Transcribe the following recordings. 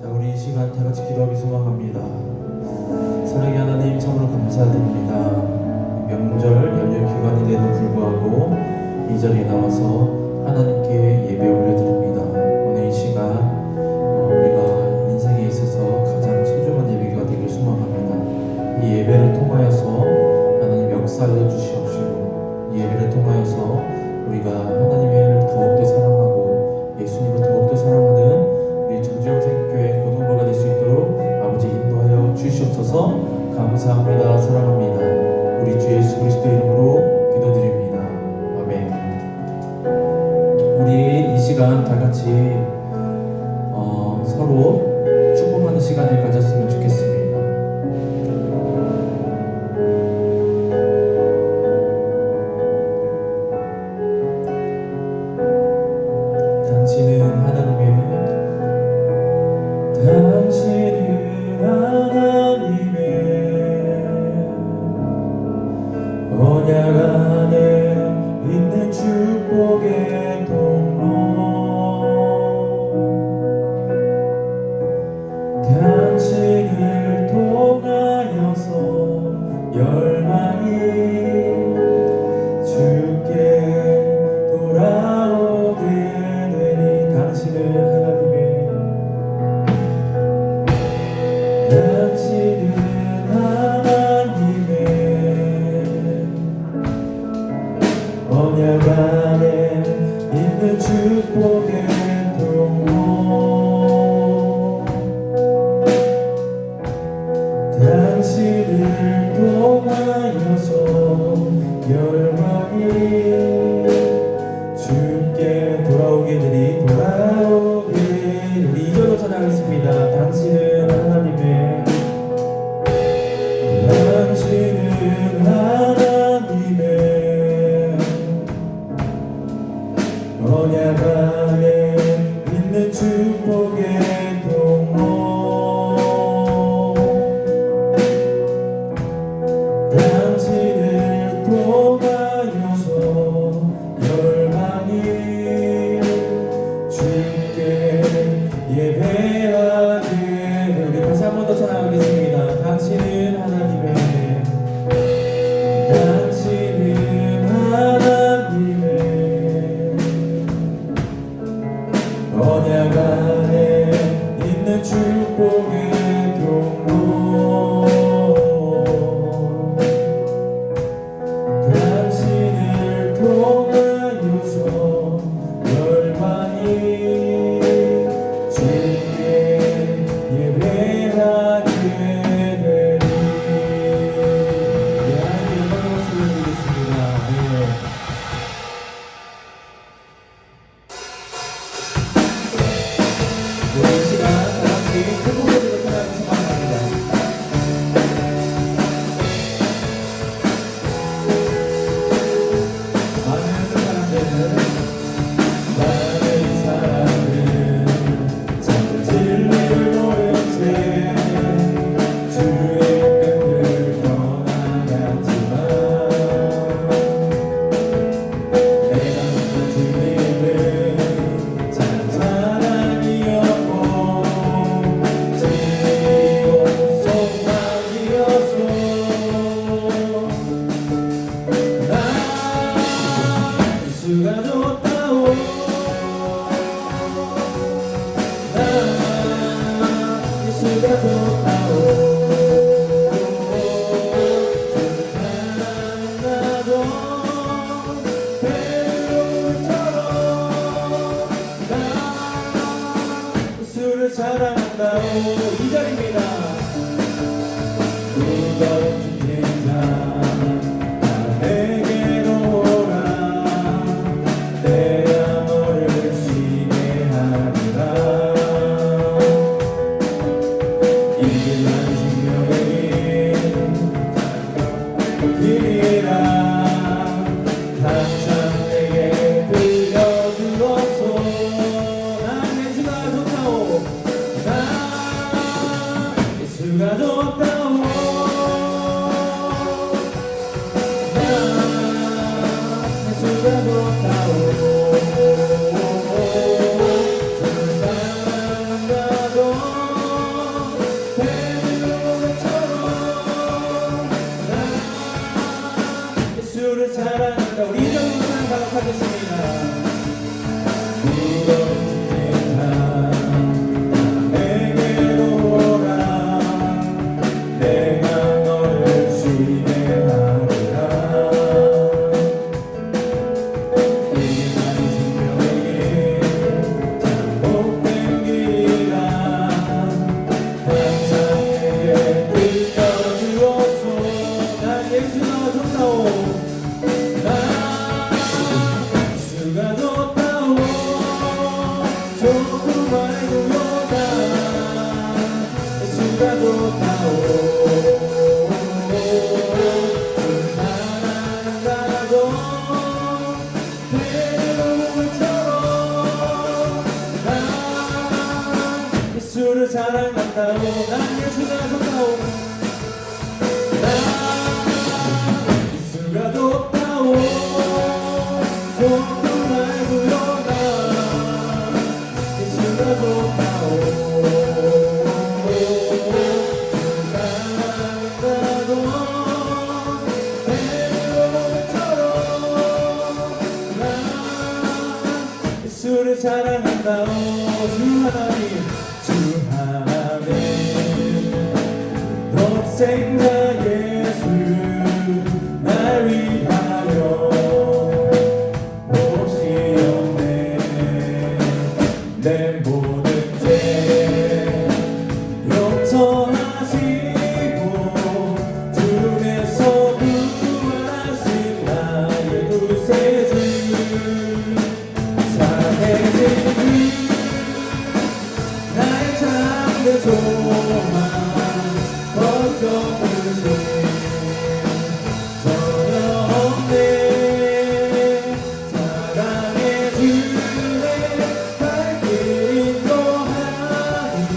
자, 우리 이 시간 다 같이 기도하기 소망합니다. 사랑의 하나님, 참으로 감사드립니다. 명절 연휴 기간인데도 불구하고 이 자리에 나와서 하나님께 예배 올려드립니다. 오늘 이 시간 우리가 인생에 있어서 가장 소중한 예배가 되길 소망합니다. 이 예배를 통하여서 하나님 역사하여 주시옵시고, 이 예배를 통하여서 우리가 하나님을 더욱더 사랑하고 예수님을 더욱더 사랑하는 우리 정지영생교회 고등부가 될 수 있도록 아버지 인도하여 주시옵소서. 감사합니다. 사랑합니다. 우리 주 예수 그리스도 이름으로 기도드립니다. 아멘. 우리 이 시간 다 같이 서로 축복하는 시간을 가졌으면 좋겠습니다. 당신은 하나님의 언약 안에 있는 축복의 통로, 당신을 통하여서 열망이 주께 돌아오게 되니, 당신은 하나님의 언약 안에 있는 축복의 통로, 당신을 통하여서 열망이 주께 돌아오게 되리, 돌아오게 되리. 2절로 찬양하겠습니다. 당신은 하나님의 언약 안에 있는 축복의 통로, 당신을 통하여서 열망이 주께 예배하게 되리. 우리 다시 한 번 더 찬양하겠습니다. 당신은 하나님의 언약 안에 있는 축복의 통로, 당신을 통하여서 열망이 주께 예배하게 되리. 하나님 영광 말씀을 드리겠습니다. 이 시간 다 같이 행복해지는 사랑을 소망합니다. 많은 사람들은 잠들 진리를 모르지 주의 뜻을 떠나갔지만, 내가 묻는 진리는 참 사랑이었고 진리고 소망이었소. 예수가 좋다오, 예수가 좋다오. 나도 베드로처럼 예수를 사랑한다오. 2절입니다. 무거운 짐자 내게로 오라, 내가 너를 시내하리라. 이길만 생명의 길이라 항상 내게 들려주었소. 난 예수가 좋다오, 난 사랑한다. 우리 이정도 사랑하겠습니다. 예수를 사랑한다오. 난 예수가 좋다오. 난 예수가 좋다오. 좋은 말고요. 난 예수가 좋다오. 사랑한다고 배우처럼 난 예수를 사랑한다오. 주 하나님 하나님 독생자 예수 날 위하여 오시었네. 내 모든 죄 용서하시고 주에서 구원하신 나의 구세주 사랑해진 나의 참된 소망 걱정없이 전혀 없네. 사랑해 주네 밝게 인도하니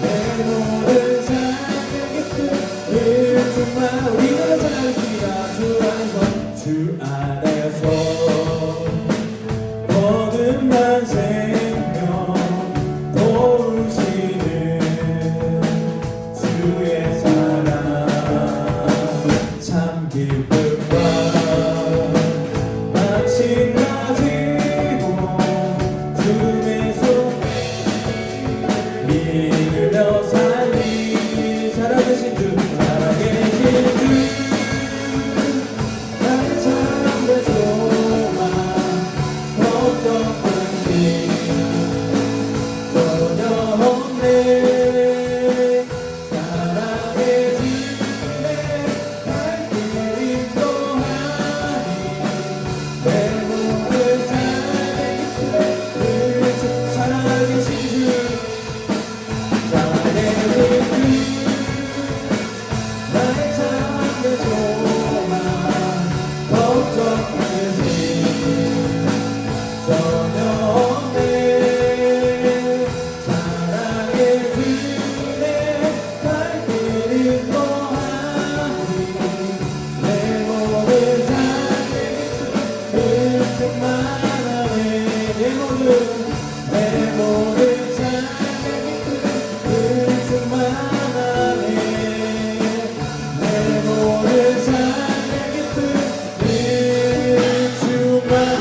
내 모든 삶의 끝을 정말 우리가 찬양하겠습니다. 주 안에서 거듭난 생명 도우시는 주의 사랑 참 기쁨과 마침 가지고 주의 손 믿으며 살리. 살아계신 주 살아계신 주 나의 참된 소망 걱정없이 전혀 없네. 사랑해 주네 밝게 인도하니 내 모든 삶의 끝을 사랑하신 주 사랑해신 주 나의 참된 소망 걱정없이 전혀 없네. 사랑해 주네 밝게 인도하니 내 모든 삶의 끝을 충만하네. 내 모든 삶의 끝을 충만하네. 내 모든 삶의 끝을 충만하네.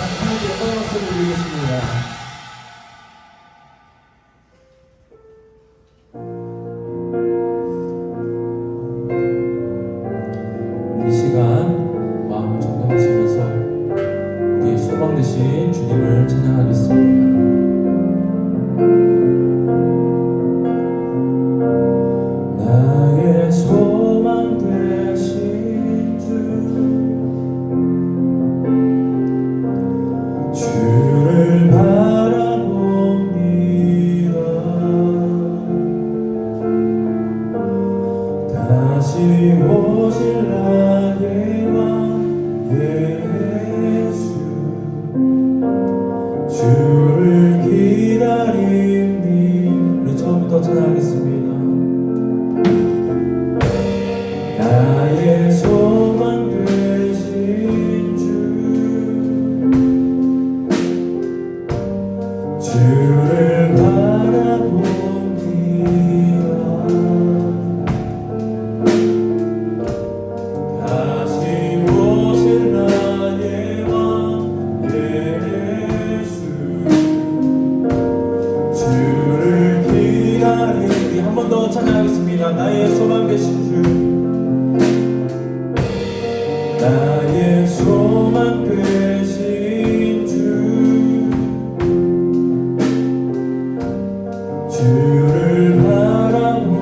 하나님께 박수를 드리겠습니다. 이 시간 마음을 정돈하시면서 우리의 소망 되신 주님을 찬양하겠습니다. 나의 소망 되신 주 주를 바라봅니다. 다시 오실 나의 왕 예수 주를 기다립니. 우리 처음부터 찬양하겠습니다. 나의 소망 되신 주 주를 바라봅니다. 찬양하겠습니다. 나의 소망 되신 주, 나의 소망 되신 주, 주를 바라봅니다.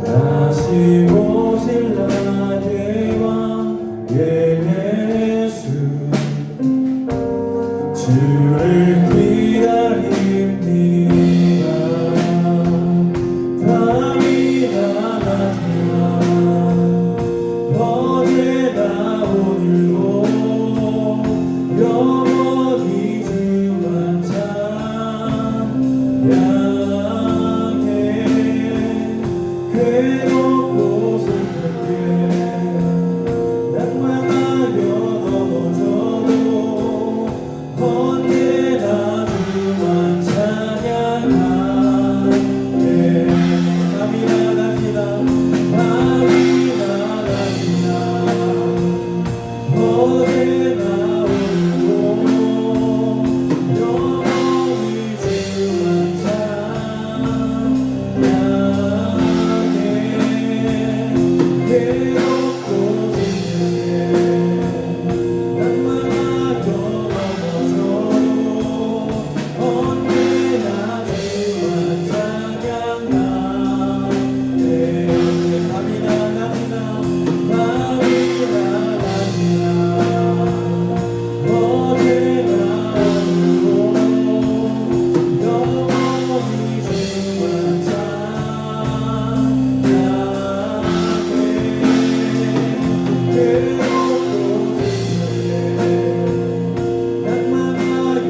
다시 오실 나의 왕 예수, 주를 기다립니다. 밤이나 낮이나 어제나 오늘도 영원히 주만 찬양해. 괴롭고 슬플 때 낭만하여 넘어져도 언제나 주만 찬양하네. 밤이나 낮이나 밤이나 낮이나 어제나 오늘도 영원히 주만 찬양해. 괴롭고 슬플 때 낭만하여 넘어져도 언제나 주만 찬양하네. 밤이나 낮이나 밤이나 낮이나 어제나 오늘도 영원히 주만 찬양해. 괴롭고 슬플 때 낭만하여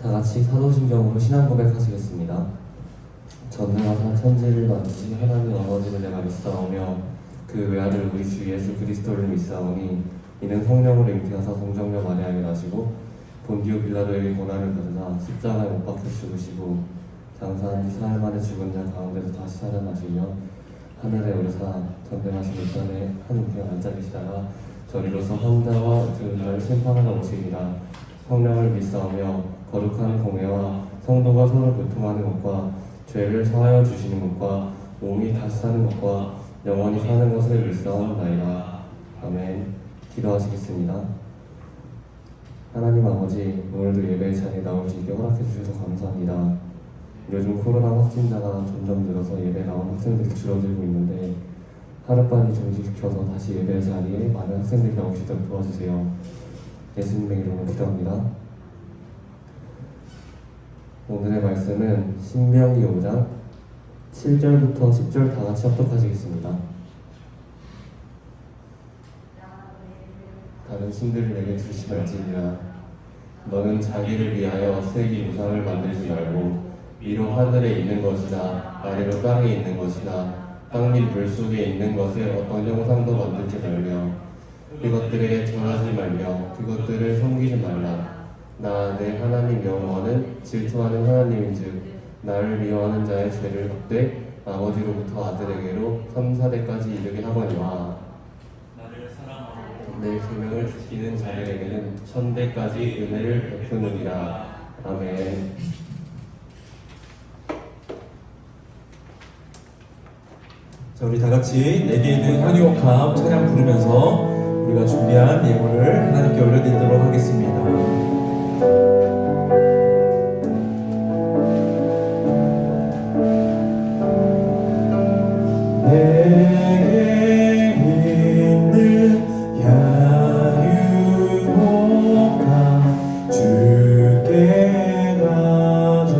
다 같이 사도신경으로 신앙 고백하시겠습니다. 전능하사 천지를 만드신 하나님 아버지를 내가 믿사오며 그 외아들 우리 주 예수 그리스도를 믿사오니 이는 성령으로 잉태하사 동정녀 마리아에게 나시고 본디오 빌라도에게 고난을 받으사 십자가에 못 박혀 죽으시고 장사한 지 사흘 만에 죽은 자 가운데서 다시 살아나시며 하늘에 오르사 전능하신 이편에 하늘에 앉아 계시다가 저리로서 황자와 죄인을 심판하러 오시리라. 성령을 믿사오며 거룩한 공회와 성도가 서로 교통하는 것과 죄를 사하여 주시는 것과 몸이 다시 사는 것과 영원히 사는 것을 믿사옵나이다. 아멘. 기도하시겠습니다. 하나님 아버지, 오늘도 예배의 자리에 나올 수 있게 허락해 주셔서 감사합니다. 요즘 코로나 확진자가 점점 늘어서 예배에 나온 학생들이 줄어들고 있는데 하루빨리 정지시켜서 다시 예배 자리에 많은 학생들이 나올 수 있도록 도와주세요. 예수님의 이름으로 기도합니다. 오늘의 말씀은 신명기 5장 7절부터 10절 다 같이 합독하시겠습니다. 다른 신들을 내게 주시지 말지니라. 너는 자기를 위하여 세기 우상을 만들지 말고 위로 하늘에 있는 것이나 아래로 땅에 있는 것이나 땅 및 물속에 있는 것에 어떤 형상도 만들지 말며 그것들에 절하지 말며 그것들을 섬기지 말라. 나 내 하나님 여호와는 질투하는 하나님인즉 나를 미워하는 자의 죄를 갚되 아버지로부터 아들에게로 3, 4대까지 이르게 하거니와 내 계명을 지키는 자들에게는 1000대까지 은혜를 베푸느니라. 아멘. 자, 우리 다 같이 내게 있는 향유옥합 찬양 부르면서 우리가 준비한 예물을 하나님께 올려드리도록 하겠습니다. 내게 있는 향유옥합 주께 가져와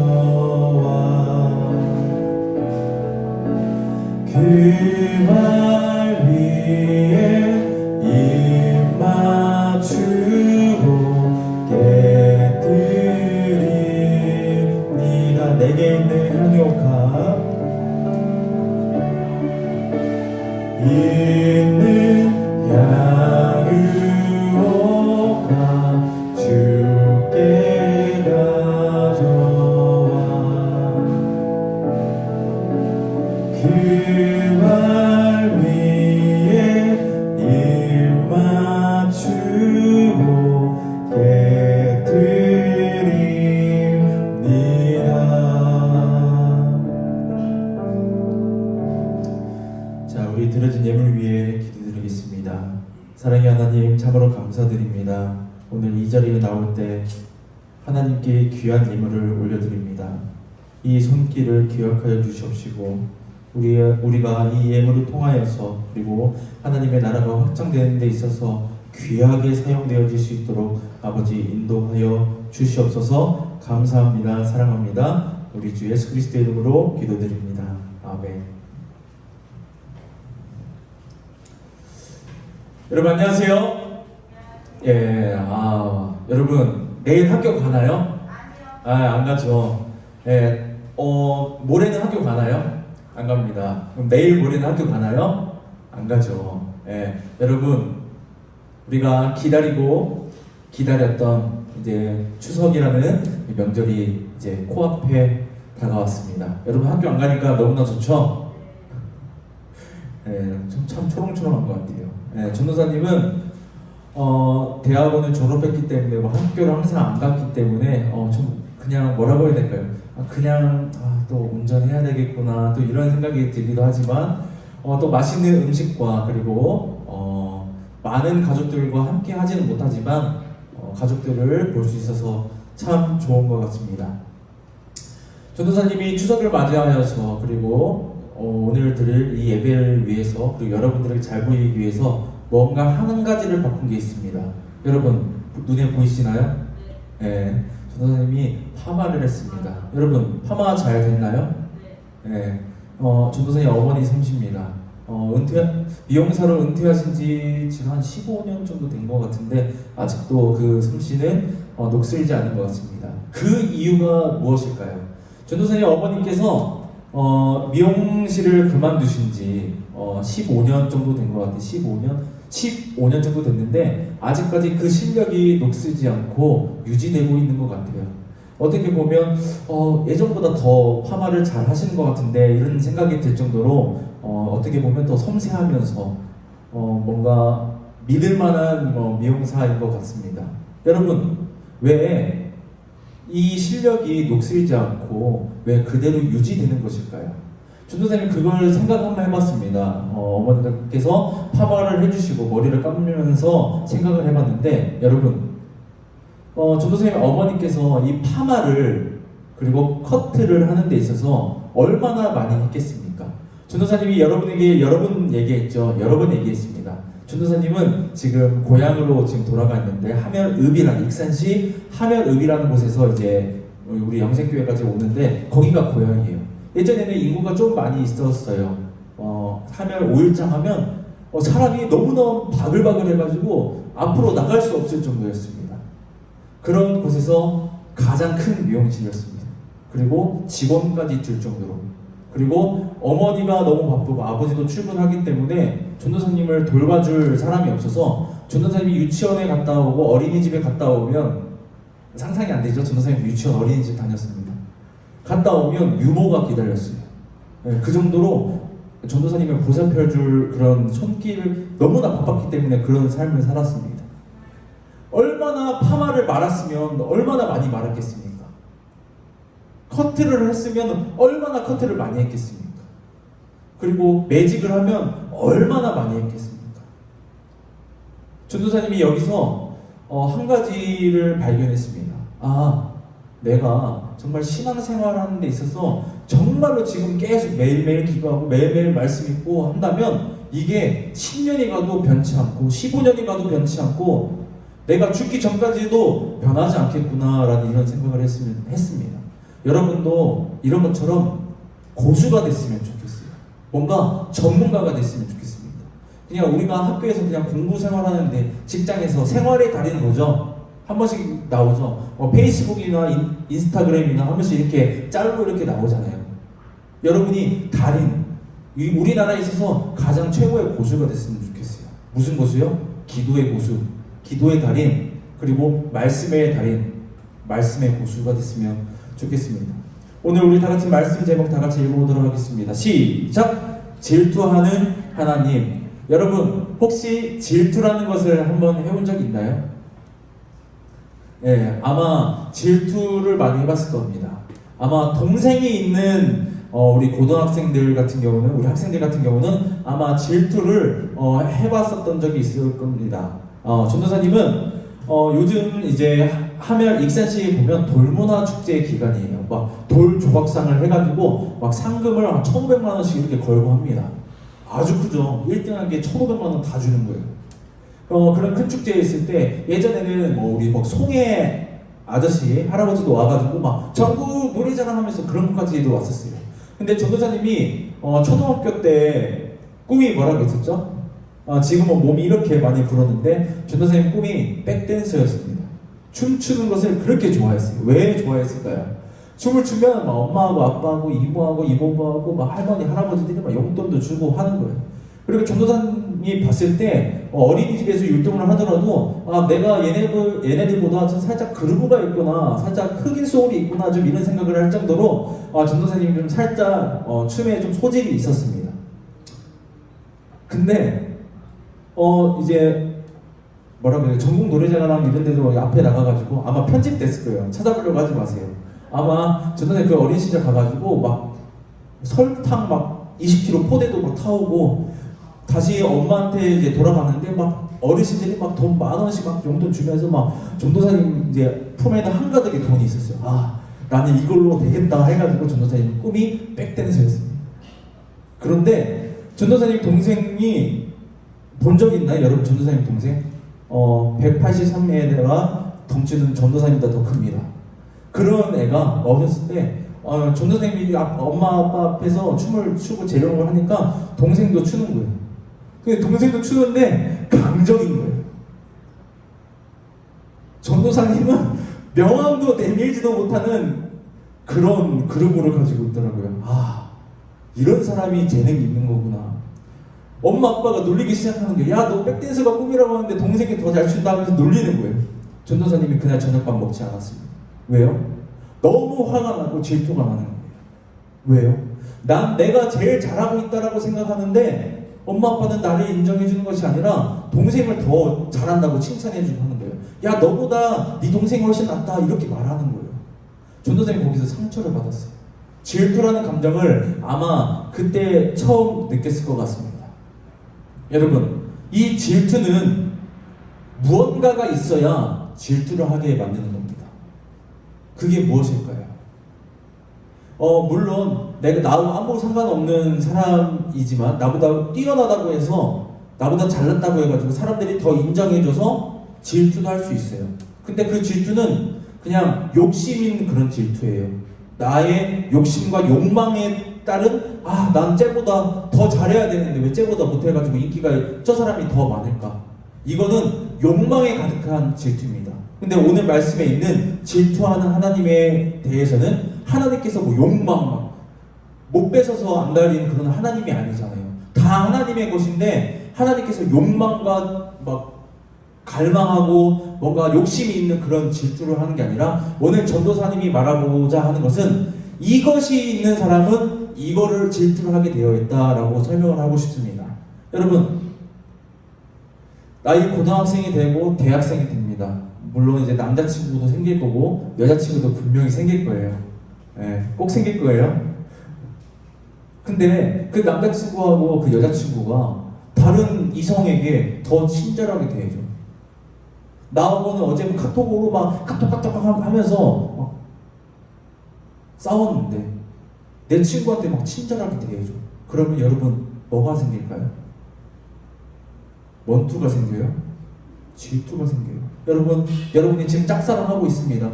그 발 위에 입 맞추고 깨뜨립니다. 내게 있는 향유옥합 있는 향유옥합 주께 가져와 그 발 위에 입 맞추고 깨뜨립니다. 자, 우리 드려진 예물 위에 기도드리겠습니다. 사랑의 하나님, 참으로 감사드립니다. 오늘 이 자리에 나올 때 하나님께 귀한 예물을 올려드립니다. 이 손길을 기억하여 주시옵시고 우리가 이 예물을 통하여서 그리고 하나님의 나라가 확장되는 데 있어서 귀하게 사용되어질 수 있도록 아버지 인도하여 주시옵소서. 감사합니다. 사랑합니다. 우리 주 예수 그리스도의 이름으로 기도드립니다. 아멘. 여러분 안녕하세요. 예, 여러분 내일 학교 가나요? 안 가죠. 예, 모레는 학교 가나요? 안 갑니다. 그럼 내일 모레는 학교 가나요? 안 가죠. 예, 여러분 우리가 기다렸던 이제 추석이라는 명절이 이제 코앞에 다가왔습니다. 여러분 학교 안 가니까 너무나 좋죠? 예, 참 초롱초롱한 것 같아요. 예, 전도사님은 대학원을 졸업했기 때문에 학교를 항상 안 갔기 때문에 좀 그냥 뭐라고 해야 될까요? 또 운전해야 되겠구나 또 이런 생각이 들기도 하지만 또 맛있는 음식과 그리고 많은 가족들과 함께 하지는 못하지만 가족들을 볼 수 있어서 참 좋은 것 같습니다. 전도사님이 추석을 맞이하여서 그리고 오늘 드릴 이 예배를 위해서 그리고 여러분들에게 잘 보이기 위해서 뭔가 한 가지를 바꾼 게 있습니다. 여러분 눈에 보이시나요? 네. 전도사님이 파마를 했습니다. 여러분 파마 잘 됐나요? 네. 전도사님 어머니 솜씨입니다. 미용사로 은퇴하신 지 지금 한 15년 정도 된 것 같은데 아직도 그 솜씨는 녹슬지 않은 것 같습니다. 그 이유가 무엇일까요? 전도사님 어머니께서 미용실을 그만두신 지 15년 정도 된 것 같아요. 15년 정도 됐는데 아직까지 그 실력이 녹슬지 않고 유지되고 있는 것 같아요. 어떻게 보면 예전보다 더 파마를 잘 하시는 것 같은데 이런 생각이 들 정도로 어떻게 보면 더 섬세하면서 뭔가 믿을 만한 미용사인 것 같습니다. 여러분 왜 이 실력이 녹슬지 않고 왜 그대로 유지되는 것일까요? 전도사님 그걸 생각 한번 해봤습니다. 어머니께서 파마를 해주시고 머리를 감으면서 생각을 해봤는데 여러분 전도사님 어머니께서 이 파마를 그리고 커트를 하는 데 있어서 얼마나 많이 했겠습니까? 전도사님이 여러분에게 여러 번 얘기했습니다. 전도사님은 지금 고향으로 지금 돌아가 있는데 하면읍이라는 익산시 하면읍이라는 곳에서 이제 우리 영생교회까지 오는데 거기가 고향이에요. 예전에는 인구가 좀 많이 있었어요. 하면 5일장 하면 사람이 너무너무 바글바글 해가지고 앞으로 나갈 수 없을 정도였습니다. 그런 곳에서 가장 큰 미용실이었습니다. 그리고 직원까지 들 정도로. 그리고 어머니가 너무 바쁘고 아버지도 출근하기 때문에 전도사님을 돌봐줄 사람이 없어서 전도사님이 유치원에 갔다 오고 어린이집에 갔다 오면 상상이 안 되죠? 전도사님 유치원 어린이집 다녔습니다. 갔다 오면 유모가 기다렸어요. 네, 그 정도로 전도사님을 보살펴줄 그런 손길을 너무나 바빴기 때문에 그런 삶을 살았습니다. 얼마나 파마를 말았으면 얼마나 많이 말았겠습니까? 커트를 했으면 얼마나 커트를 많이 했겠습니까? 그리고 매직을 하면 얼마나 많이 했겠습니까? 전도사님이 여기서 한 가지를 발견했습니다. 아, 내가 정말 신앙생활하는 데 있어서 정말로 지금 계속 매일매일 기도하고 매일매일 말씀 읽고 한다면 이게 10년이 가도 변치 않고 15년이 가도 변치 않고 내가 죽기 전까지도 변하지 않겠구나라는 이런 생각을 했습니다. 여러분도 이런 것처럼 고수가 됐으면 좋겠어요. 뭔가 전문가가 됐으면 좋겠습니다. 그냥 우리가 학교에서 그냥 공부 생활하는데 직장에서 생활의 달인 뭐죠? 한 번씩 나오죠. 페이스북이나 인스타그램이나 한 번씩 이렇게 짤로 이렇게 나오잖아요. 여러분이 달인, 우리나라에 있어서 가장 최고의 고수가 됐으면 좋겠어요. 무슨 고수요? 기도의 고수, 기도의 달인, 그리고 말씀의 달인, 말씀의 고수가 됐으면 좋겠습니다. 오늘 우리 다 같이 말씀 제목 다 같이 읽어보도록 하겠습니다. 시작! 질투하는 하나님. 여러분 혹시 질투라는 것을 한번 해본 적 있나요? 네, 아마 질투를 많이 해봤을 겁니다. 아마 동생이 있는 우리 고등학생들 같은 경우는, 우리 학생들 같은 경우는 아마 질투를 해봤었던 적이 있을 겁니다. 전도사님은 요즘 이제 하멜 익산시에 보면 돌문화 축제 기간이에요. 막 돌 조각상을 해가지고 막 상금을 한 1,500만 원씩 이렇게 걸고 합니다. 아주 크죠. 1등하게 1,500만 원 다 주는 거예요. 그런 큰 축제에 있을 때 예전에는 뭐 우리 막 송해 아저씨 할아버지도 와가지고 막 전국 노래자랑 하면서 그런 것까지도 왔었어요. 근데 전도사님이 초등학교 때 꿈이 뭐라고 했었죠? 지금은 몸이 이렇게 많이 불었는데 전도사님 꿈이 백댄서였습니다. 춤추는 것을 그렇게 좋아했어요. 왜 좋아했을까요? 춤을 추면 막 엄마하고 아빠하고 이모하고 이모부하고 막 할머니 할아버지들이 막 용돈도 주고 하는 거예요. 그리고 전도사님이 봤을 때 어린이집에서 율동을 하더라도 내가 얘네들보다 좀 살짝 그루브가 있구나, 살짝 흑인 소울이 있구나, 좀 이런 생각을 할 정도로 전도사님이 좀 살짝 춤에 좀 소질이 있었습니다. 근데 이제 뭐라고 해요? 전국 노래자랑 이런 데도 앞에 나가가지고 아마 편집됐을 거예요. 찾아보려고 하지 마세요. 아마 전에 그 어린 시절 가가지고 막 설탕 막 20kg 포대도 막 타오고 다시 엄마한테 이제 돌아갔는데 막 어르신들이 막 돈 10,000원씩 막 용돈 주면서 막 전도사님 이제 품에는 한가득의 돈이 있었어요. 나는 이걸로 되겠다 해가지고 전도사님 꿈이 백댄서였습니다. 그런데 전도사님 동생이 본 적 있나요? 여러분 전도사님 동생? 183m가 덩치는 전도사님보다 더 큽니다. 그런 애가 어렸을 때 전도사님이 엄마 아빠 앞에서 춤을 추고 재롱을 하니까 동생도 추는 거예요. 근데 동생도 추는데 강적인 거예요. 전도사님은 명함도 내밀지도 못하는 그런 그룹을 가지고 있더라고요. 이런 사람이 재능이 있는 거구나. 엄마 아빠가 놀리기 시작하는 게, 야, 너 백댄서가 꿈이라고 하는데 동생이 더 잘 춘다 하면서 놀리는 거예요. 전도사님이 그날 저녁밥 먹지 않았습니다. 왜요? 너무 화가 나고 질투가 나는 거예요. 왜요? 난 내가 제일 잘하고 있다라고 생각하는데 엄마 아빠는 나를 인정해 주는 것이 아니라 동생을 더 잘한다고 칭찬해 주고 하는 거예요. 야, 너보다 네 동생이 훨씬 낫다 이렇게 말하는 거예요. 전도사님 거기서 상처를 받았어요. 질투라는 감정을 아마 그때 처음 느꼈을 것 같습니다. 여러분, 이 질투는 무언가가 있어야 질투를 하게 만드는 겁니다. 그게 무엇일까요? 물론 내가 나하고 아무 상관없는 사람이지만 나보다 뛰어나다고 해서 나보다 잘났다고 해가지고 사람들이 더 인정해줘서 질투도 할 수 있어요. 근데 그 질투는 그냥 욕심인 그런 질투예요. 나의 욕심과 욕망에 따른 난 쟤보다 더 잘해야 되는데 왜 쟤보다 못해가지고 인기가 저 사람이 더 많을까? 이거는 욕망에 가득한 질투입니다. 근데 오늘 말씀에 있는 질투하는 하나님에 대해서는 하나님께서 뭐 욕망 못 뺏어서 안 가리는 그런 하나님이 아니잖아요. 다 하나님의 것인데 하나님께서 욕망과 막 갈망하고 뭔가 욕심이 있는 그런 질투를 하는 게 아니라 오늘 전도사님이 말하고자 하는 것은 이것이 있는 사람은 이거를 질투를 하게 되어 있다라고 설명을 하고 싶습니다. 여러분, 나이 고등학생이 되고 대학생이 됩니다. 물론 이제 남자친구도 생길 거고 여자친구도 분명히 생길 거예요. 네, 꼭 생길 거예요. 근데 그 남자친구하고 그 여자친구가 다른 이성에게 더 친절하게 대해줘. 나하고는 어제 카톡으로 막 카톡 하면서 막 싸웠는데 내 친구한테 막 친절하게 대해줘. 그러면 여러분 뭐가 생길까요? 원투가 생겨요? 질투가 생겨요. 여러분이 지금 짝사랑하고 있습니다.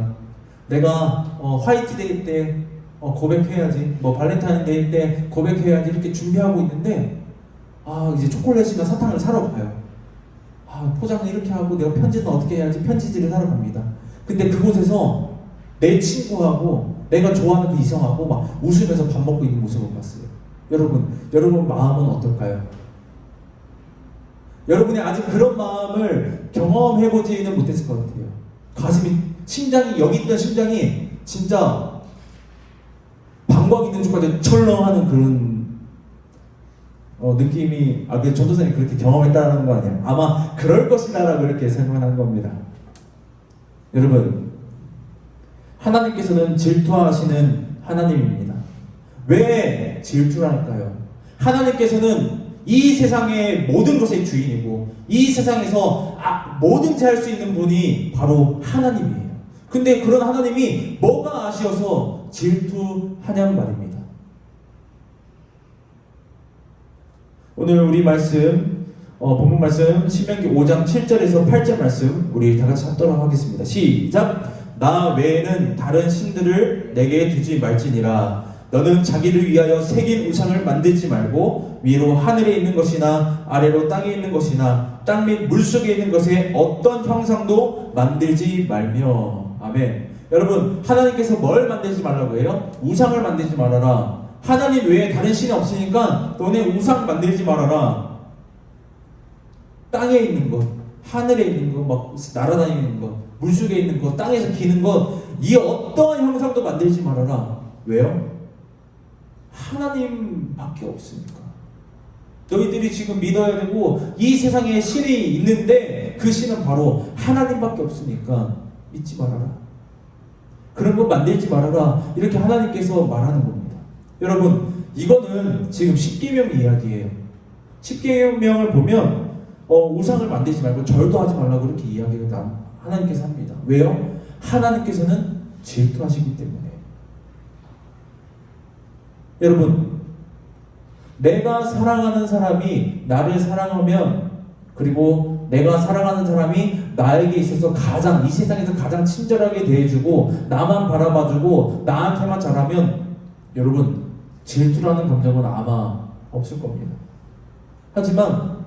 내가 화이트데이 때 고백해야지, 뭐 발렌타인데이 때 고백해야지 이렇게 준비하고 있는데 이제 초콜릿이나 사탕을 사러 가요. 포장을 이렇게 하고 내가 편지는 어떻게 해야지 편지지를 사러 갑니다. 근데 그곳에서 내 친구하고 내가 좋아하는 그 이성하고 막 웃으면서 밥 먹고 있는 모습을 봤어요. 여러분 마음은 어떨까요? 여러분이 아직 그런 마음을 경험해보지는 못했을 것 같아요. 심장이 여기 있던 심장이 진짜 방광 있는 중까지 철렁하는 그런 느낌이 근데 전도사님 그렇게 경험했다는 거 아니에요? 아마 그럴 것이다라고 이렇게 설명하는 겁니다. 여러분, 하나님께서는 질투하시는 하나님입니다. 왜 질투를 할까요? 하나님께서는 이 세상의 모든 것의 주인이고 이 세상에서 뭐든지 할 수 있는 분이 바로 하나님이에요. 근데 그런 하나님이 뭐가 아쉬워서 질투하냔 말입니다. 오늘 우리 말씀 본문 말씀 신명기 5장 7절에서 8절 말씀 우리 다 같이 합도록 하겠습니다. 시작! 나 외에는 다른 신들을 내게 두지 말지니라. 너는 자기를 위하여 새긴 우상을 만들지 말고 위로 하늘에 있는 것이나 아래로 땅에 있는 것이나 땅 및 물속에 있는 것에 어떤 형상도 만들지 말며. 아멘. 여러분, 하나님께서 뭘 만들지 말라고 해요? 우상을 만들지 말아라. 하나님 외에 다른 신이 없으니까 너네 우상 만들지 말아라. 땅에 있는 것, 하늘에 있는 것, 막 날아다니는 것, 물속에 있는 것, 땅에서 기는 것, 이 어떤 형상도 만들지 말아라. 왜요? 하나님밖에 없으니까. 너희들이 지금 믿어야 되고 이 세상에 신이 있는데 그 신은 바로 하나님밖에 없으니까 믿지 말아라. 그런 거 만들지 말아라. 이렇게 하나님께서 말하는 겁니다. 여러분, 이거는 지금 십계명 이야기예요. 십계명을 보면 우상을 만들지 말고 절도 하지 말라고 이렇게 이야기를 하나님께서 합니다. 왜요? 하나님께서는 질투하시기 때문에. 여러분, 내가 사랑하는 사람이 나를 사랑하면, 그리고 내가 사랑하는 사람이 나에게 있어서 이 세상에서 가장 친절하게 대해주고 나만 바라봐주고 나한테만 잘하면 여러분, 질투라는 감정은 아마 없을 겁니다. 하지만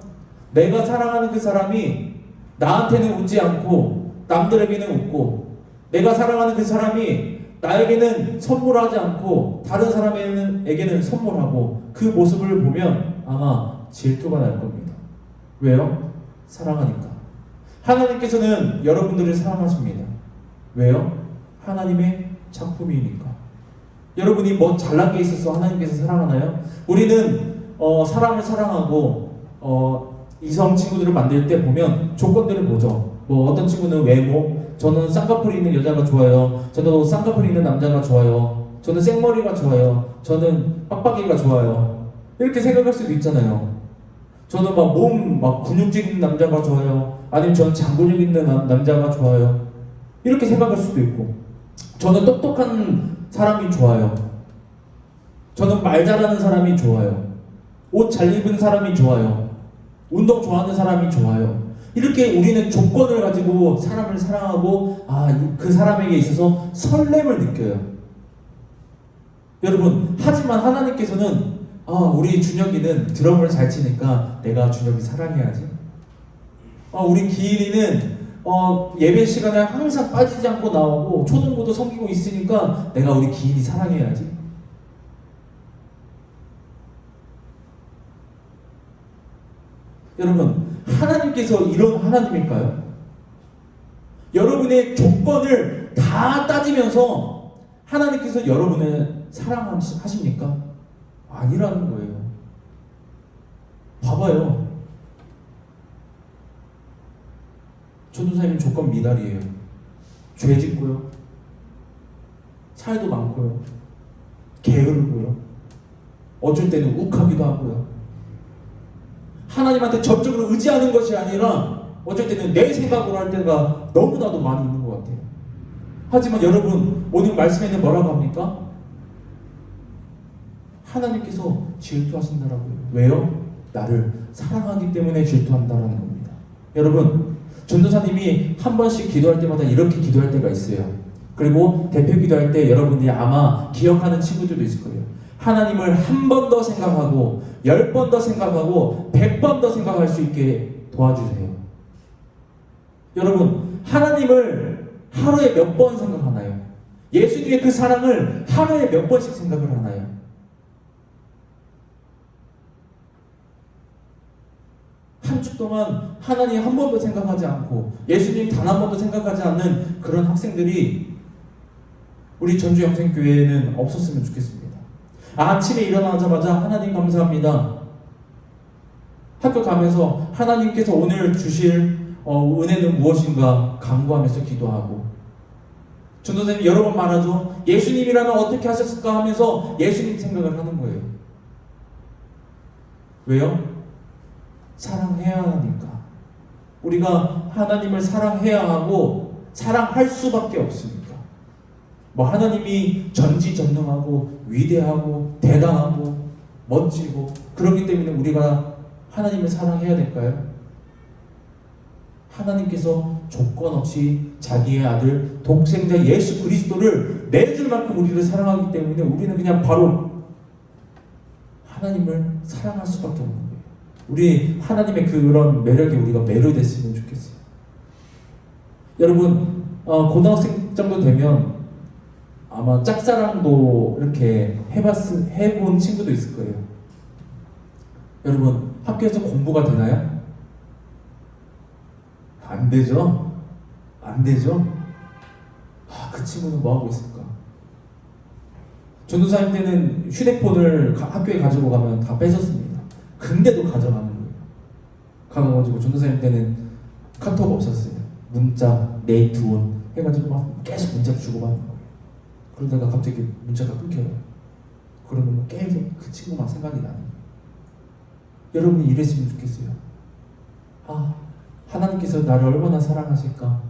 내가 사랑하는 그 사람이 나한테는 웃지 않고 남들에게는 웃고, 내가 사랑하는 그 사람이 나에게는 선물하지 않고 다른 사람에게는 선물하고, 그 모습을 보면 아마 질투가 날 겁니다. 왜요? 사랑하니까. 하나님께서는 여러분들을 사랑하십니다. 왜요? 하나님의 작품이니까. 여러분이 뭐 잘난 게 있어서 하나님께서 사랑하나요? 우리는 사람을 사랑하고 이성 친구들을 만들 때 보면 조건들은 뭐죠? 뭐 어떤 친구는 외모, 저는 쌍꺼풀이 있는 여자가 좋아요. 저도 쌍꺼풀이 있는 남자가 좋아요. 저는 생머리가 좋아요. 저는 빡빡이가 좋아요. 이렇게 생각할 수도 있잖아요. 저는 몸 근육질 있는 남자가 좋아요. 아니면 저는 장근육 있는 남자가 좋아요. 이렇게 생각할 수도 있고, 저는 똑똑한 사람이 좋아요. 저는 말 잘하는 사람이 좋아요. 옷 잘 입은 사람이 좋아요. 운동 좋아하는 사람이 좋아요. 이렇게 우리는 조건을 가지고 사람을 사랑하고 그 사람에게 있어서 설렘을 느껴요. 여러분, 하지만 하나님께서는 우리 준혁이는 드럼을 잘 치니까 내가 준혁이 사랑해야지. 우리 기인이는 예배 시간에 항상 빠지지 않고 나오고 초등부도 섬기고 있으니까 내가 우리 기인이 사랑해야지. 여러분, 하나님께서 이런 하나님일까요? 여러분의 조건을 다 따지면서 하나님께서 여러분을 사랑하십니까? 아니라는 거예요. 봐봐요. 전도사님은 조건 미달이에요. 죄 짓고요. 차이도 많고요. 게으르고요. 어쩔 때는 욱하기도 하고요. 하나님한테 전적으로 의지하는 것이 아니라 어쩔 때는 내 생각으로 할 때가 너무나도 많이 있는 것 같아요. 하지만 여러분, 오늘 말씀에는 뭐라고 합니까? 하나님께서 질투하신다라고요. 왜요? 나를 사랑하기 때문에 질투한다라는 겁니다. 여러분, 전도사님이 한 번씩 기도할 때마다 이렇게 기도할 때가 있어요. 그리고 대표 기도할 때 여러분들이 아마 기억하는 친구들도 있을 거예요. 하나님을 한 번 더 생각하고 10번 더 생각하고 100번 더 생각할 수 있게 도와주세요. 여러분, 하나님을 하루에 몇 번 생각하나요? 예수님의 그 사랑을 하루에 몇 번씩 생각을 하나요? 한 주 동안 하나님 한 번도 생각하지 않고 예수님 단 한 번도 생각하지 않는 그런 학생들이 우리 전주영생교회에는 없었으면 좋겠습니다. 아침에 일어나자마자 하나님 감사합니다. 학교 가면서 하나님께서 오늘 주실 은혜는 무엇인가 간구하면서 기도하고, 전도사님 여러 번 말하죠. 예수님이라면 어떻게 하셨을까 하면서 예수님 생각을 하는 거예요. 왜요? 사랑해야 하니까. 우리가 하나님을 사랑해야 하고 사랑할 수밖에 없으니까. 뭐 하나님이 전지전능하고 위대하고 대단하고 멋지고 그렇기 때문에 우리가 하나님을 사랑해야 될까요? 하나님께서 조건 없이 자기의 아들 독생자 예수 그리스도를 내줄 만큼 우리를 사랑하기 때문에 우리는 그냥 바로 하나님을 사랑할 수밖에 없는 거예요. 우리 하나님의 그런 매력에 우리가 매료됐으면 좋겠어요. 여러분, 고등학생 정도 되면 아마 짝사랑도 이렇게 해본 친구도 있을 거예요. 여러분, 학교에서 공부가 되나요? 안 되죠? 안 되죠? 그 친구는 뭐 하고 있을까? 전도사님 때는 휴대폰을 학교에 가지고 가면 다 뺏었습니다. 근데도 가져가는 거예요. 가가지고 전도사님 때는 카톡 없었어요. 문자, 네이트온 해가지고 막 계속 문자를 주고받는 거예요. 그러다가 갑자기 문자가 끊겨요. 그러면 계속 그 친구만 생각이 나는 거예요. 여러분이 이랬으면 좋겠어요. 하나님께서 나를 얼마나 사랑하실까?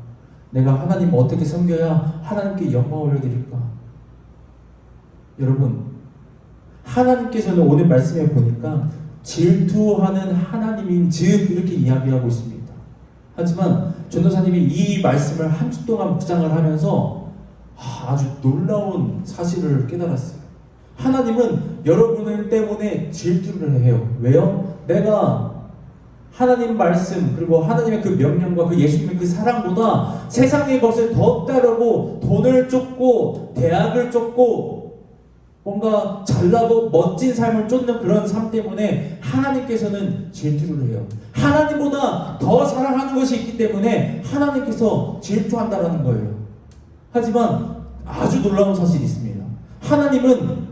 내가 하나님 어떻게 섬겨야 하나님께 영광을 올려드릴까? 여러분, 하나님께서는 오늘 말씀에 보니까 질투하는 하나님인 즉 이렇게 이야기하고 있습니다. 하지만 전도사님이 이 말씀을 한 주 동안 묵상을 하면서 아주 놀라운 사실을 깨달았어요. 하나님은 여러분을 때문에 질투를 해요. 왜요? 내가 하나님 말씀 그리고 하나님의 그 명령과 그 예수님의 그 사랑보다 세상의 것을 더 따르고 돈을 쫓고 대학을 쫓고 뭔가 잘나고 멋진 삶을 쫓는 그런 삶 때문에 하나님께서는 질투를 해요. 하나님보다 더 사랑하는 것이 있기 때문에 하나님께서 질투한다라는 거예요. 하지만 아주 놀라운 사실이 있습니다. 하나님은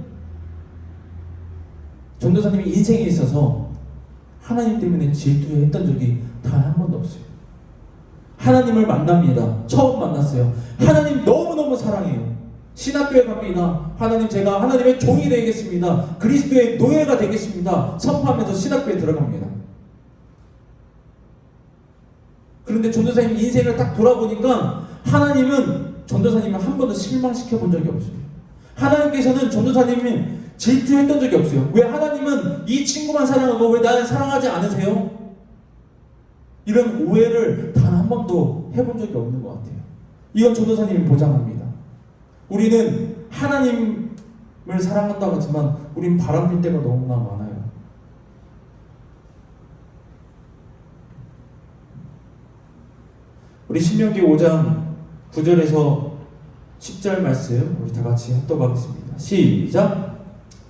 전도사님의 인생에 있어서 하나님 때문에 질투했던 적이 단 한 번도 없어요. 하나님을 만납니다. 처음 만났어요. 하나님 너무너무 사랑해요. 신학교에 갑니다. 하나님, 제가 하나님의 종이 되겠습니다. 그리스도의 노예가 되겠습니다. 선포하면서 신학교에 들어갑니다. 그런데 전도사님 인생을 딱 돌아보니까 하나님은 전도사님을 한 번도 실망시켜 본 적이 없어요. 하나님께서는 전도사님이 질투했던 적이 없어요. 왜 하나님은 이 친구만 사랑하고 왜 나를 사랑하지 않으세요? 이런 오해를 단 한 번도 해본 적이 없는 것 같아요. 이건 전도사님이 보장합니다. 우리는 하나님을 사랑한다고 하지만 우린 바람필 때가 너무나 많아요. 우리 신명기 5장 9절에서 10절 말씀 우리 다 같이 합독하겠습니다. 시작.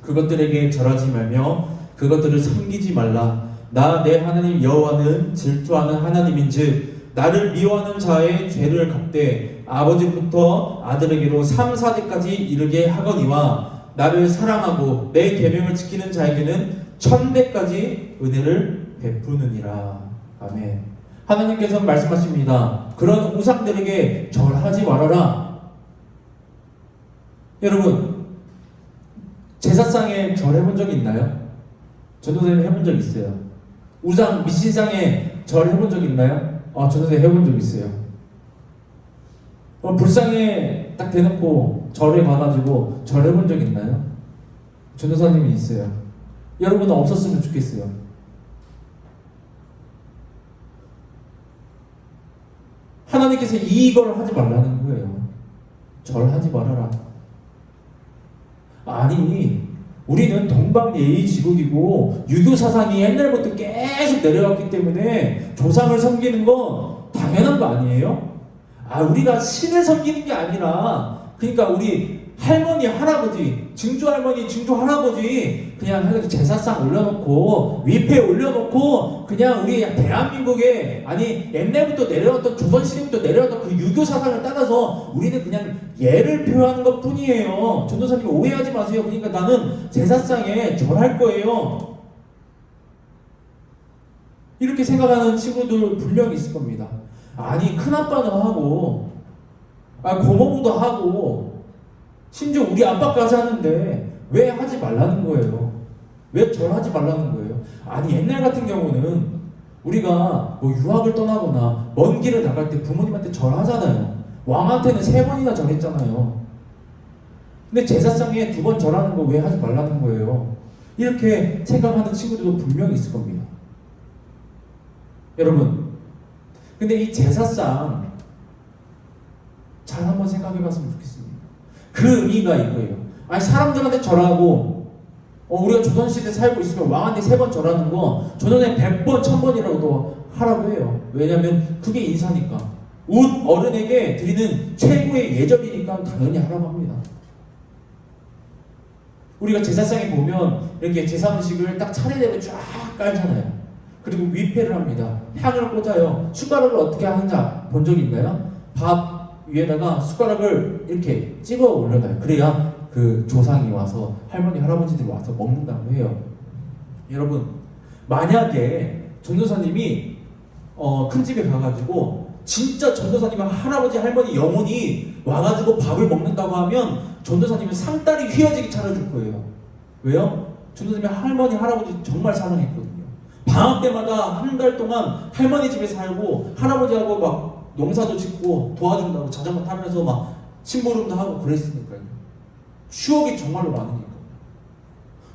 그것들에게 절하지 말며 그것들을 섬기지 말라. 나 내 하나님 여호와는 질투하는 하나님인즉 나를 미워하는 자의 죄를 갚되 아버지부터 아들에게로 3, 4대까지 이르게 하거니와 나를 사랑하고 내 계명을 지키는 자에게는 1000대까지 은혜를 베푸느니라. 아멘. 하나님께서 말씀하십니다. 그런 우상들에게 절하지 말아라. 여러분, 제사상에 절해본 적이 있나요? 전도사님 해본 적 있어요. 우상 미신상에 절해본 적 있나요? 전도사님 해본 적 있어요. 불상에 딱 대놓고 절에 가가지고 절해본 적 있나요? 전도사님이 있어요. 여러분은 없었으면 좋겠어요. 하나님께서 이걸 하지 말라는 거예요. 절하지 말아라. 아니, 우리는 동방예의지국이고 유교 사상이 옛날부터 계속 내려왔기 때문에 조상을 섬기는 건 당연한 거 아니에요? 우리가 신을 섬기는 게 아니라, 그러니까 우리 할머니, 할아버지, 증조 할머니, 증조 할아버지 그냥 해가지고 제사상 올려놓고 위패 올려놓고 그냥 우리 대한민국에, 아니 옛날부터 내려왔던, 조선시대부터 내려왔던 그 유교 사상을 따라서 우리는 그냥 예를 표하는 것 뿐이에요. 전도사님 오해하지 마세요. 그러니까 나는 제사상에 절할 거예요, 이렇게 생각하는 친구들 분명히 있을 겁니다. 아니, 큰아빠는 하고 고모부도 하고 심지어 우리 아빠까지 하는데 왜 하지 말라는 거예요? 왜 절하지 말라는 거예요? 아니, 옛날 같은 경우는 우리가 뭐 유학을 떠나거나 먼 길을 나갈 때 부모님한테 절하잖아요. 왕한테는 3번이나 절했잖아요. 근데 제사상에 2번 절하는 거 왜 하지 말라는 거예요? 이렇게 생각하는 친구들도 분명히 있을 겁니다. 여러분, 근데 이 제사상 잘 한번 생각해 봤으면 좋겠습니다. 그 의미가 이거예요. 아니, 사람들한테 절하고 우리가 조선시대 살고 있으면 왕한테 3번 절하는 거 조선에 100번, 1000번이라고도 하라고 해요. 왜냐면 그게 인사니까. 어른에게 드리는 최고의 예절이니까 당연히 하라고 합니다. 우리가 제사상에 보면 이렇게 제사 음식을 딱 차례대로 쫙 깔잖아요. 그리고 위패를 합니다. 향을 꽂아요. 숟가락을 어떻게 하는지 본 적 있나요? 밥 위에다가 숟가락을 이렇게 찍어 올려놔요. 그래야 그 조상이 와서, 할머니, 할아버지들이 와서 먹는다고 해요. 여러분, 만약에 전도사님이 큰 집에 가가지고 진짜 전도사님의 할아버지, 할머니 영혼이 와가지고 밥을 먹는다고 하면 전도사님은 상다리 휘어지게 차려줄 거예요. 왜요? 전도사님의 할머니, 할아버지 정말 사랑했거든요. 방학 때마다 한 달 동안 할머니 집에 살고 할아버지하고 막 농사도 짓고 도와준다고 자전거 타면서 막 심부름도 하고 그랬으니까요. 추억이 정말로 많으니까요.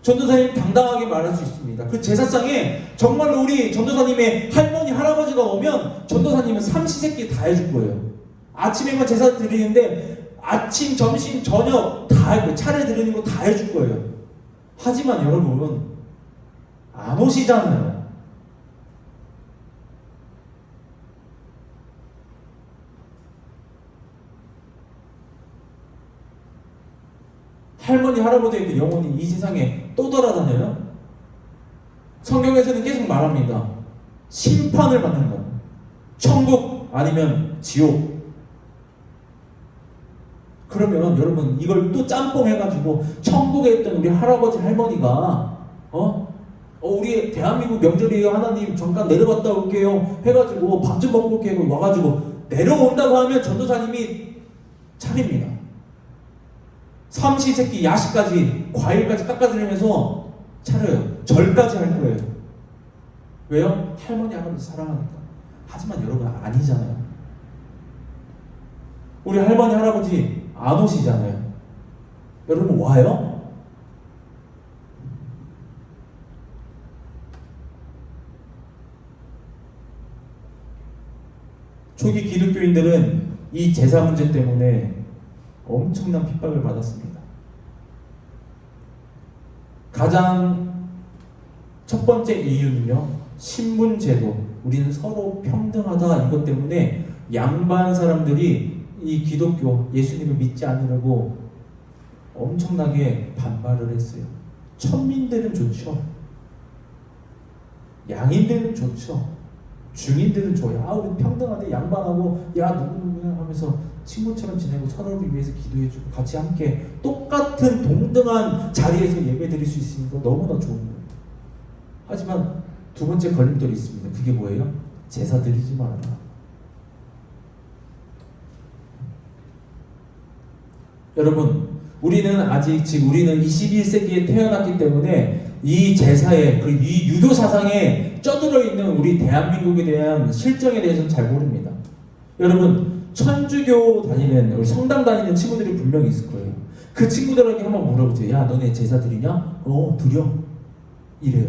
전도사님 당당하게 말할 수 있습니다. 그 제사상에 정말로 우리 전도사님의 할머니, 할아버지가 오면 전도사님은 삼시세끼 다 해줄 거예요. 아침에만 제사 드리는데 아침, 점심, 저녁 다 할 거예요. 차례 드리는 거 다 해줄 거예요. 하지만 여러분, 안 오시잖아요. 할머니, 할아버지의 그 영혼이 이 세상에 또 돌아다녀요? 성경에서는 계속 말합니다. 심판을 받는 것. 천국 아니면 지옥. 그러면 여러분, 이걸 또 짬뽕 해가지고 천국에 있던 우리 할아버지, 할머니가 우리 대한민국 명절이에요, 하나님 잠깐 내려갔다 올게요 해가지고 밥 좀 먹고 올게요 와가지고 내려온다고 하면 전도사님이 차립니다. 삼시세끼 야식까지, 과일까지 깎아드리면서 차려요. 절까지 할 거예요. 왜요? 할머니, 할아버지 사랑하니까. 하지만 여러분, 아니잖아요. 우리 할머니, 할아버지 안 오시잖아요. 여러분, 와요? 초기 기독교인들은 이 제사 문제 때문에 엄청난 핍박을 받았습니다. 가장 첫 번째 이유는요, 신분제도, 우리는 서로 평등하다, 이것 때문에 양반 사람들이 이 기독교 예수님을 믿지 않으려고 엄청나게 반발을 했어요. 천민들은 좋죠. 양인들은 좋죠. 중인들은 좋아요. 아, 우리 평등하대. 양반하고 야 누구누구야 하면서 친구처럼 지내고 서로를 위해서 기도해주고 같이 함께 똑같은 동등한 자리에서 예배 드릴 수 있으니까 너무나 좋은 거예요. 하지만 두 번째 걸림돌이 있습니다. 그게 뭐예요? 제사 드리지 말아라. 여러분, 우리는 21세기에 태어났기 때문에 이 제사에, 이 유교 사상에 쩌들어 있는 우리 대한민국에 대한 실정에 대해서는 잘 모릅니다. 여러분, 천주교 다니는, 우리 성당 다니는 친구들이 분명히 있을 거예요. 그 친구들에게 한번 물어보세요. 야, 너네 제사 드리냐? 드려. 이래요.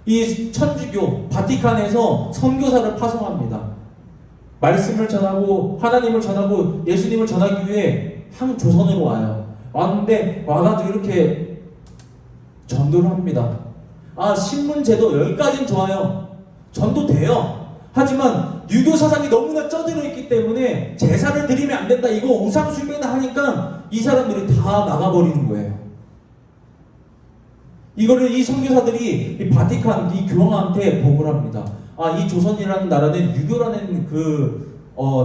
이 천주교, 바티칸에서 선교사를 파송합니다. 말씀을 전하고 하나님을 전하고 예수님을 전하기 위해 조선으로 와요. 왔는데 와가지고 이렇게 전도를 합니다. 신문제도 여기까지는 좋아요. 전도돼요. 하지만 유교 사상이 너무나 쩌들어 있기 때문에 제사를 드리면 안 된다. 이거 우상숭배다 하니까 이 사람들이 다 나가버리는 거예요. 이거를 이 선교사들이 이 바티칸 이 교황한테 보고를 합니다. 이 조선이라는 나라는 유교라는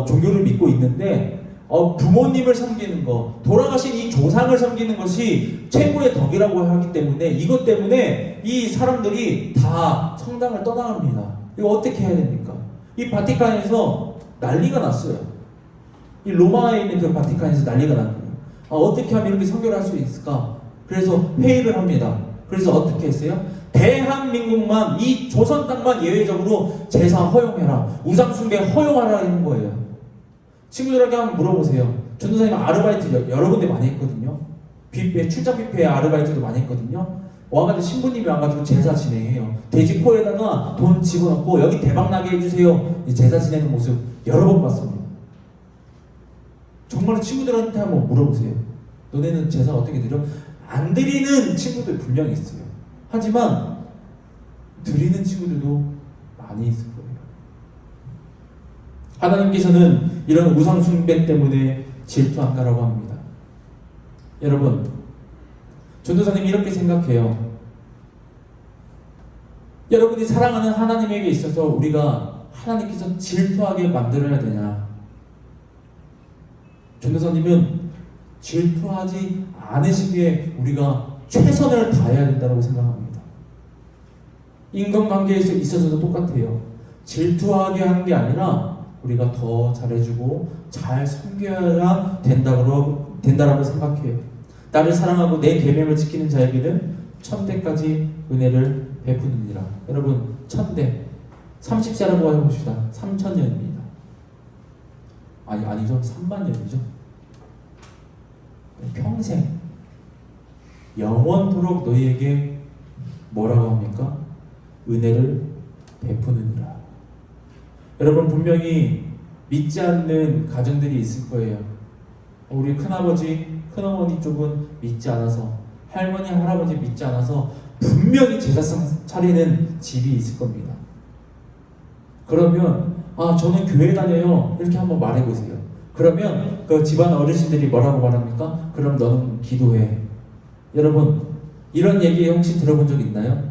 종교를 믿고 있는데 부모님을 섬기는 거, 돌아가신 이 조상을 섬기는 것이 최고의 덕이라고 하기 때문에 이것 때문에 이 사람들이 다 성당을 떠나갑니다. 이거 어떻게 해야 됩니까? 이 바티칸에서 난리가 났어요. 이 로마에 있는 그 바티칸에서 난리가 났어요. 어떻게 하면 이렇게 선교를 할 수 있을까? 그래서 회의를 합니다. 그래서 어떻게 했어요? 대한민국만, 이 조선 땅만 예외적으로 제사 허용해라. 우상숭배 허용하라는 거예요. 친구들에게 한번 물어보세요. 전도사님 아르바이트 여러 군데 많이 했거든요. 출장 뷔페 아르바이트도 많이 했거든요. 와가지고 신부님이 와가지고 제사 진행해요. 돼지코에다가 돈 집어넣고 여기 대박나게 해주세요. 제사 지내는 모습 여러 번 봤습니다. 정말 친구들한테 한번 물어보세요. 너네는 제사 어떻게 드려? 안 드리는 친구들 분명히 있어요. 하지만 드리는 친구들도 많이 있을 거예요. 하나님께서는 이런 우상 숭배 때문에 질투한다라고 합니다. 여러분, 전도사님이 이렇게 생각해요. 여러분이 사랑하는 하나님에게 있어서 우리가 하나님께서 질투하게 만들어야 되냐? 전도사님은 질투하지 않으시기에 우리가 최선을 다해야 된다고 생각합니다. 인간관계에 있어서도 똑같아요. 질투하게 하는 게 아니라 우리가 더 잘해주고 잘 섬겨야 된다고 생각해요. 나를 사랑하고 내 계명을 지키는 자에게는 천대까지 은혜를 베푸느니라. 여러분, 천대 30세라고 해봅시다. 3,000년입니다. 아니죠. 3만 년이죠. 평생 영원토록 너희에게 뭐라고 합니까? 은혜를 베푸느니라. 여러분, 분명히 믿지 않는 가정들이 있을 거예요. 우리 큰아버지, 큰어머니 쪽은 믿지 않아서, 할머니, 할아버지 믿지 않아서 분명히 제사상 차리는 집이 있을 겁니다. 그러면 저는 교회 다녀요. 이렇게 한번 말해보세요. 그러면 그 집안 어르신들이 뭐라고 말합니까? 그럼 너는 기도해. 여러분, 이런 얘기 혹시 들어본 적 있나요?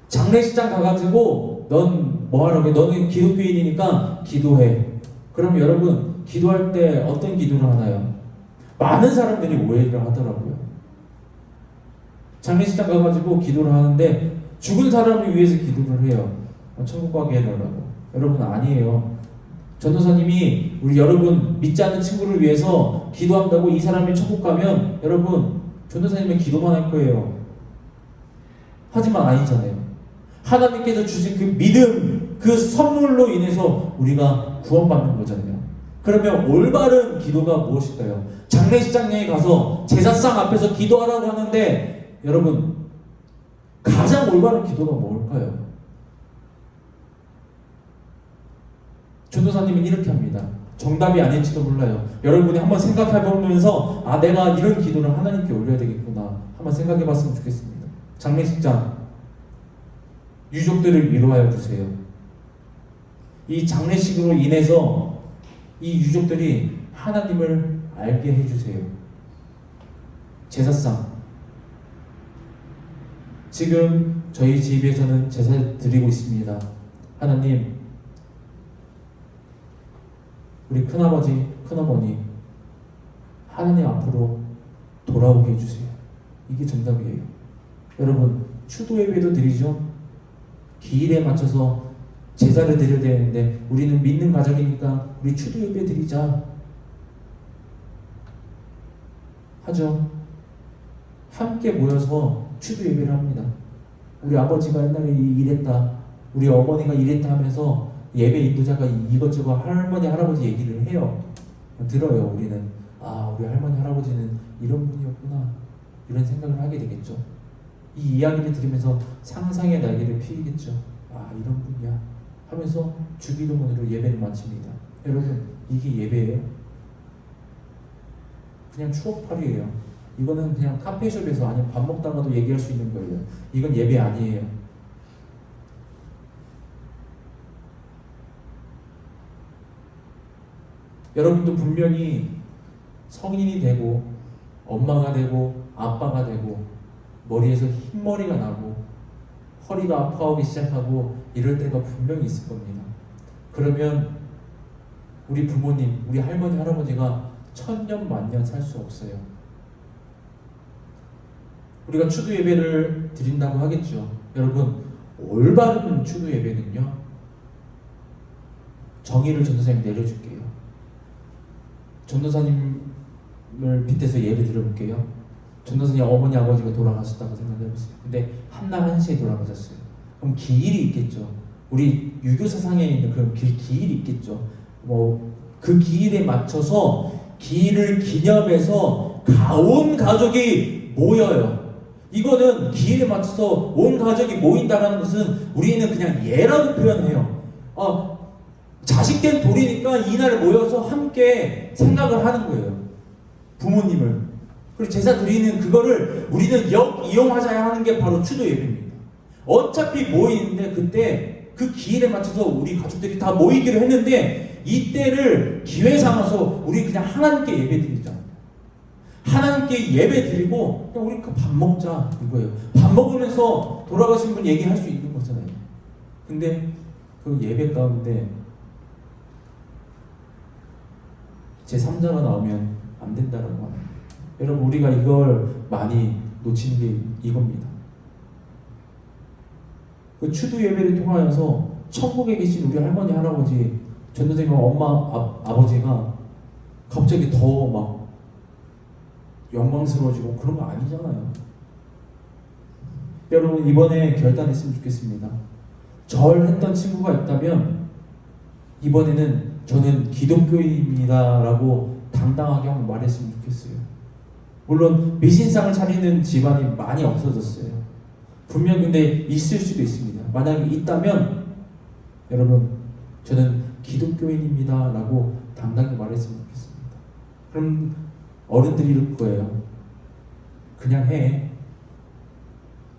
장례식장 가가지고 넌 뭐 하라고 해? 너는 기독교인이니까 기도해. 그럼 여러분, 기도할 때 어떤 기도를 하나요? 많은 사람들이 오해를 하더라고요. 장례식장 가가지고 기도를 하는데 죽은 사람을 위해서 기도를 해요. 천국 가게 해달라고. 여러분, 아니에요. 전도사님이 우리 여러분 믿지 않는 친구를 위해서 기도한다고 이 사람이 천국 가면 여러분, 전도사님은 기도만 할 거예요. 하지만 아니잖아요. 하나님께서 주신 그 믿음, 그 선물로 인해서 우리가 구원받는 거잖아요. 그러면 올바른 기도가 무엇일까요? 장례식장에 가서 제사상 앞에서 기도하라고 하는데 여러분, 가장 올바른 기도가 뭘까요? 전도사님은 이렇게 합니다. 정답이 아닐지도 몰라요. 여러분이 한번 생각해보면서 내가 이런 기도를 하나님께 올려야 되겠구나 한번 생각해봤으면 좋겠습니다. 장례식장, 유족들을 위로하여 주세요. 이 장례식으로 인해서 이 유족들이 하나님을 알게 해주세요. 제사상 지금 저희 집에서는 제사 드리고 있습니다. 하나님, 우리 큰아버지, 큰어머니 하나님 앞으로 돌아오게 해주세요. 이게 정답이에요. 여러분, 추도 예배도 드리죠. 기일에 맞춰서 제사를 드려야 되는데 우리는 믿는 가정이니까 우리 추도 예배 드리자 하죠. 함께 모여서 추도 예배를 합니다. 우리 아버지가 옛날에 이랬다, 우리 어머니가 이랬다 하면서 예배 인도자가 이것저것 할머니 할아버지 얘기를 해요. 들어요. 우리는 우리 할머니 할아버지는 이런 분이었구나, 이런 생각을 하게 되겠죠. 이 이야기를 들으면서 상상의 날개를 피우겠죠. 이런 분이야 하면서 주기도문으로 예배를 마칩니다. 여러분, 이게 예배예요? 그냥 추억팔이에요. 이거는 그냥 카페숍에서 아니면 밥 먹다가도 얘기할 수 있는 거예요. 이건 예배 아니에요. 여러분도 분명히 성인이 되고 엄마가 되고 아빠가 되고 머리에서 흰머리가 나고 허리가 아파오기 시작하고 이럴 때가 분명히 있을 겁니다. 그러면 우리 부모님, 우리 할머니, 할아버지가 천년 만년 살 수 없어요. 우리가 추도 예배를 드린다고 하겠죠. 여러분, 올바른 추도 예배는요, 정의를 전도사님 내려줄게요. 전도사님을 빗대서 예배 드려볼게요. 전도사님 어머니 아버지가 돌아가셨다고 생각해보세요. 근데 한날 한시에 돌아가셨어요. 그럼 기일이 있겠죠. 우리 유교 사상에 있는 그런 기일이 있겠죠. 그 기일에 맞춰서 기일을 기념해서 온 가족이 모여요. 이거는 기일에 맞춰서 온 가족이 모인다는 것은 우리는 그냥 예라고 표현해요. 자식된 돌이니까 이날 모여서 함께 생각을 하는 거예요. 부모님을. 그리고 제사 드리는 그거를 우리는 이용하자 하는 게 바로 추도 예배입니다. 어차피 모이는데 그때 그 기일에 맞춰서 우리 가족들이 다 모이기로 했는데 이때를 기회 삼아서 우리 그냥 하나님께 예배 드리자. 하나님께 예배 드리고 그냥 우리 밥 먹자 이거예요. 밥 먹으면서 돌아가신 분 얘기할 수 있는 거잖아요. 근데 그 예배 가운데 제3자가 나오면 안 된다라고 하는 거예요. 여러분, 우리가 이걸 많이 놓치는 게 이겁니다. 그 추도 예배를 통하여서 천국에 계신 우리 할머니 할아버지, 전도사님 엄마 아버지가 갑자기 더 막 영광스러워지고 그런 거 아니잖아요. 여러분, 이번에 결단했으면 좋겠습니다. 절했던 친구가 있다면 이번에는 저는 기독교인입니다라고 당당하게 한번 말했으면 좋겠어요. 물론 미신상을 차리는 집안이 많이 없어졌어요. 분명 근데 있을 수도 있습니다. 만약에 있다면 여러분, 저는 기독교인입니다라고 당당히 말했으면 좋겠습니다. 그럼 어른들이 이럴 거예요. 그냥 해.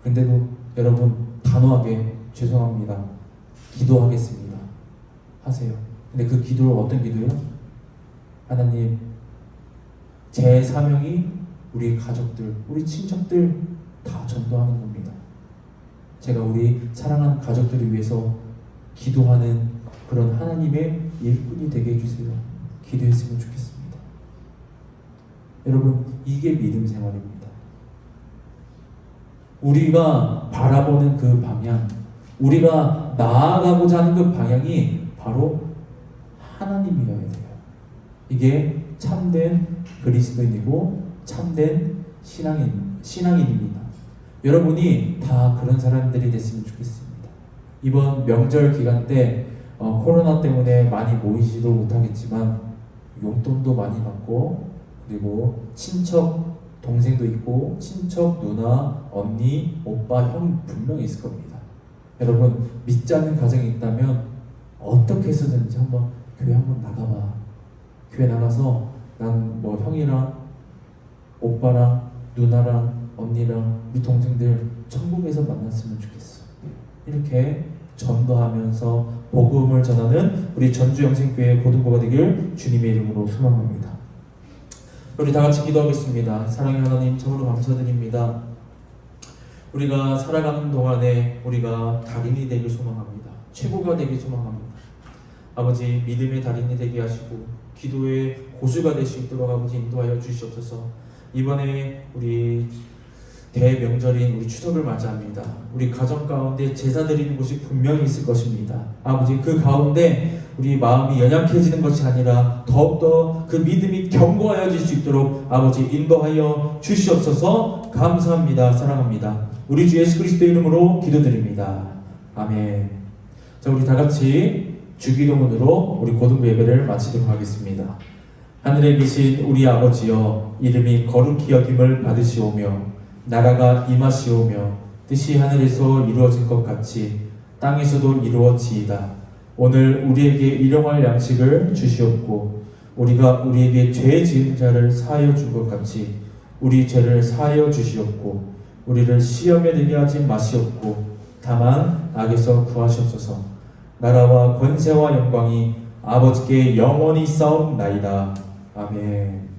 근데도 여러분, 단호하게 죄송합니다, 기도하겠습니다 하세요. 근데 그 기도를 어떤 기도요? 하나님, 제 사명이 우리 가족들, 우리 친척들 다 전도하는 겁니다. 제가 우리 사랑하는 가족들을 위해서 기도하는 그런 하나님의 일꾼이 되게 해주세요. 기도했으면 좋겠습니다. 여러분, 이게 믿음 생활입니다. 우리가 바라보는 그 방향, 우리가 나아가고자 하는 그 방향이 바로 하나님이어야 돼요. 이게 참된 그리스도인이고 참된 신앙인입니다. 여러분이 다 그런 사람들이 됐으면 좋겠습니다. 이번 명절 기간 때 코로나 때문에 많이 모이지도 못하겠지만 용돈도 많이 받고, 그리고 친척 동생도 있고 친척 누나, 언니, 오빠, 형 분명히 있을 겁니다. 여러분, 믿지 않는 가정이 있다면 어떻게 해서든지 한번 교회 한번 나가봐. 교회 나가서 난 뭐 형이랑 오빠랑 누나랑 언니랑 우리 동생들 천국에서 만났으면 좋겠어. 이렇게 전도하면서 복음을 전하는 우리 전주영생교회 고등부가 되길 주님의 이름으로 소망합니다. 우리 다 같이 기도하겠습니다. 사랑의 하나님, 참으로 감사드립니다. 우리가 살아가는 동안에 우리가 달인이 되길 소망합니다. 최고가 되길 소망합니다. 아버지, 믿음의 달인이 되게 하시고 기도의 고수가 될 수 있도록 아버지 인도하여 주시옵소서. 이번에 우리 대명절인 우리 추석을 맞이합니다. 우리 가정 가운데 제사 드리는 곳이 분명히 있을 것입니다. 아버지, 그 가운데 우리 마음이 연약해지는 것이 아니라 더욱더 그 믿음이 견고하여질 수 있도록 아버지 인도하여 주시옵소서. 감사합니다. 사랑합니다. 우리 주 예수 그리스도 이름으로 기도드립니다. 아멘. 자, 우리 다 같이 주기도문으로 우리 고등부 예배를 마치도록 하겠습니다. 하늘에 계신 우리 아버지여, 이름이 거룩히 여김을 받으시오며 나라가 임하시오며 뜻이 하늘에서 이루어진 것 같이 땅에서도 이루어지이다. 오늘 우리에게 일용할 양식을 주시옵고 우리가 우리에게 죄 지은 자를 사하여 준 것 같이 우리 죄를 사하여 주시옵고 우리를 시험에 들게 하지 마시옵고 다만 악에서 구하시옵소서. 나라와 권세와 영광이 아버지께 영원히 싸움나이다. 아멘.